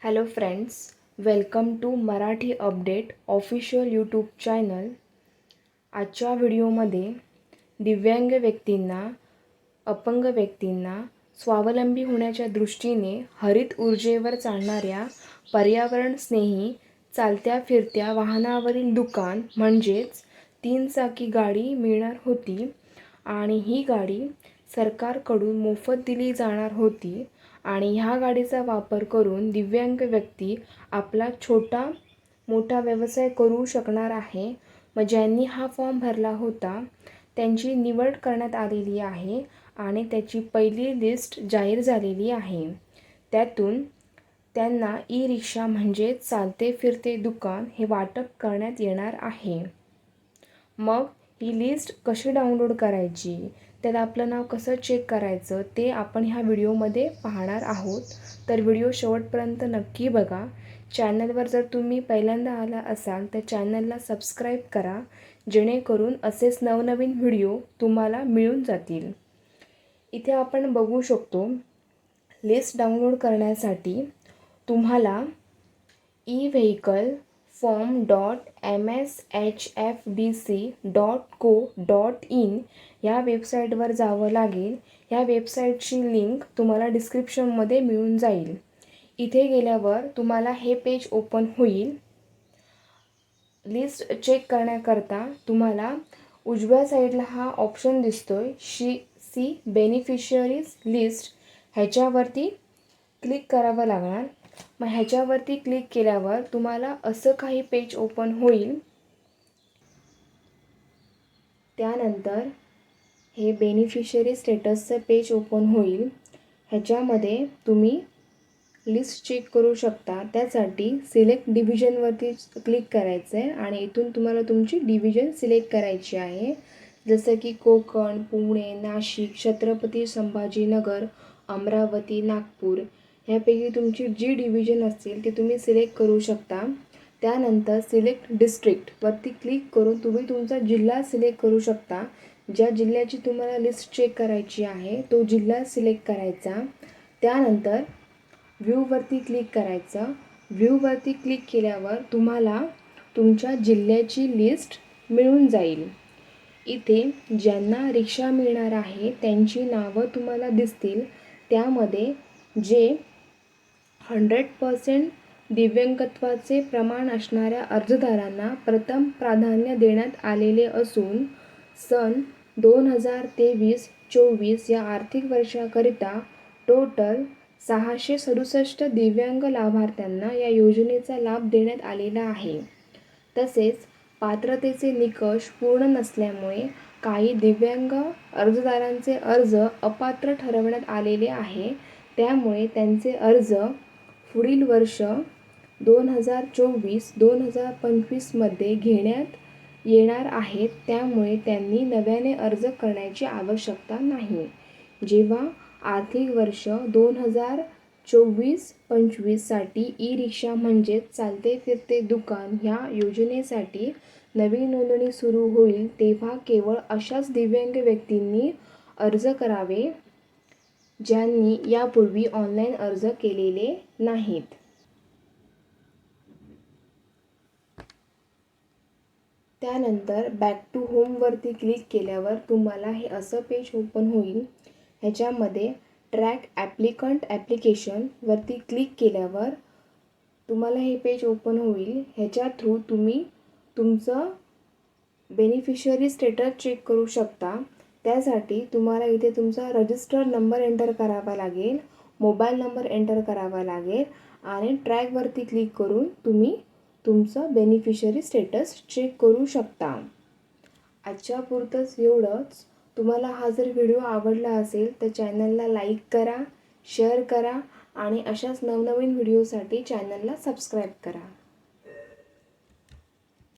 Hello friends, welcome to Marathi update official YouTube channel. आजच्या व्हिडिओमध्ये दिव्यांग व्यक्तींना, अपंग व्यक्तींना स्वावलंबी होण्याच्या दृष्टीने हरित ऊर्जेवर चालणाऱ्या पर्यावरणस्नेही चालत्या फिरत्या वाहनावरील दुकान म्हणजेच 3 चाकी गाडी मिळणार होती आणि ही गाडी सरकारकडून मोफत दिली जाणार होती आणि ह्या गाडीचा वापर करून दिव्यांग व्यक्ती आपला छोटा मोठा व्यवसाय करू शकणार आहे. मग ज्यांनी हा फॉर्म भरला होता त्यांची निवड करण्यात आलेली आहे आणि त्याची पहिली लिस्ट जाहीर झालेली आहे. त्यातून त्यांना ई रिक्षा म्हणजे चालते फिरते दुकान हे वाटप करण्यात येणार आहे. मग ही लिस्ट कशी डाउनलोड करायची, त्यात आपलं नाव कसं चेक करायचं ते आपण ह्या व्हिडिओमध्ये पाहणार आहोत. तर व्हिडिओ शेवटपर्यंत नक्की बघा. चॅनलवर जर तुम्ही पहिल्यांदा आला असाल तर चॅनलला सबस्क्राईब करा, जेणेकरून असेच नवनवीन व्हिडिओ तुम्हाला मिळून जातील. इथे आपण बघू शकतो, लिस्ट डाउनलोड करण्यासाठी तुम्हाला evehicle.mshfdc.co.in या वेबसाईटवर जावं लागेल. या वेबसाईटची लिंक तुम्हाला डिस्क्रिप्शनमध्ये मिळून जाईल. इथे गेल्यावर तुम्हाला हे पेज ओपन होईल. लिस्ट चेक करण्याकरता तुम्हाला उजव्या साईडला हा ऑप्शन दिसतोय, सी बेनिफिशियरीज लिस्ट. ह्याच्यावरती क्लिक करावं लागणार. मग ह्याच्यावरती क्लिक केल्यावर तुम्हाला असं काही पेज ओपन होईल. त्यानंतर हे बेनिफिशियरी स्टेटसचं पेज ओपन होईल. ह्याच्यामध्ये तुम्ही लिस्ट चेक करू शकता. त्यासाठी सिलेक्ट डिव्हिजनवरती क्लिक करायचं आहे आणि इथून तुम्हाला तुमची डिव्हिजन सिलेक्ट करायची आहे. जसं की कोकण, पुणे, नाशिक, छत्रपती संभाजीनगर, अमरावती, नागपूर ह्यापैकी तुमची जी डिव्हिजन असतील ती तुम्ही सिलेक्ट करू शकता. त्यानंतर सिलेक्ट डिस्ट्रिक्टवरती क्लिक करून तुम्ही तुमचा जिल्हा सिलेक्ट करू शकता. ज्या जिल्ह्याची तुम्हाला लिस्ट चेक करायची आहे तो जिल्हा सिलेक्ट करायचा. त्यानंतर व्ह्यूवरती क्लिक करायचं. व्ह्यूवरती क्लिक केल्यावर तुम्हाला तुमच्या जिल्ह्याची लिस्ट मिळून जाईल. इथे ज्यांना रिक्षा मिळणार आहे त्यांची नावं तुम्हाला दिसतील. त्यामध्ये जे 100% दिव्यांगत्वाचे प्रमाण असणाऱ्या अर्जदारांना प्रथम प्राधान्य देण्यात आलेले असून सन 2023-24 या आर्थिक वर्षाकरिता टोटल 667 दिव्यांग लाभार्थ्यांना या योजनेचा लाभ देण्यात आलेला आहे. तसेच पात्रतेचे निकष पूर्ण नसल्यामुळे काही दिव्यांग अर्जदारांचे अर्ज अपात्र ठरवण्यात आलेले आहे. त्यामुळे त्यांचे अर्ज पुढील वर्ष 2024-2025 मध्ये घेण्यात येणार आहेत. त्यामुळे त्यांनी नव्याने अर्ज करण्याची आवश्यकता नाही. जेव्हा आर्थिक वर्ष 2024-25 साठी ई रिक्षा म्हणजेच चालते फिरते दुकान ह्या योजनेसाठी नवीन नोंदणी सुरू होईल, तेव्हा केवळ अशाच दिव्यांग व्यक्तींनी अर्ज करावे ज्यांनी यापूर्वी ऑनलाईन अर्ज केलेले नाहीत. त्यानंतर बॅक टू होमवरती क्लिक केल्यावर तुम्हाला हे असं पेज ओपन होईल. ह्याच्यामध्ये ट्रॅक ॲप्लिकंट ॲप्लिकेशनवरती क्लिक केल्यावर तुम्हाला हे पेज ओपन होईल. ह्याच्या थ्रू तुम्ही तुमचं बेनिफिशियरी स्टेटस चेक करू शकता. त्यासाठी तुम्हाला इथे तुमचा रजिस्टर नंबर एंटर करावा लागेल, मोबाईल नंबर एंटर करावा लागेल आणि ट्रॅकवरती क्लिक करून तुम्ही तुमचं बेनिफिशियरी स्टेटस चेक करू शकता. आजच्या पुरतंच एवढंच. तुम्हाला हा जर व्हिडिओ आवडला असेल तर चॅनलला लाईक करा, शेअर करा आणि अशाच नवनवीन व्हिडिओसाठी चॅनलला सबस्क्राईब करा.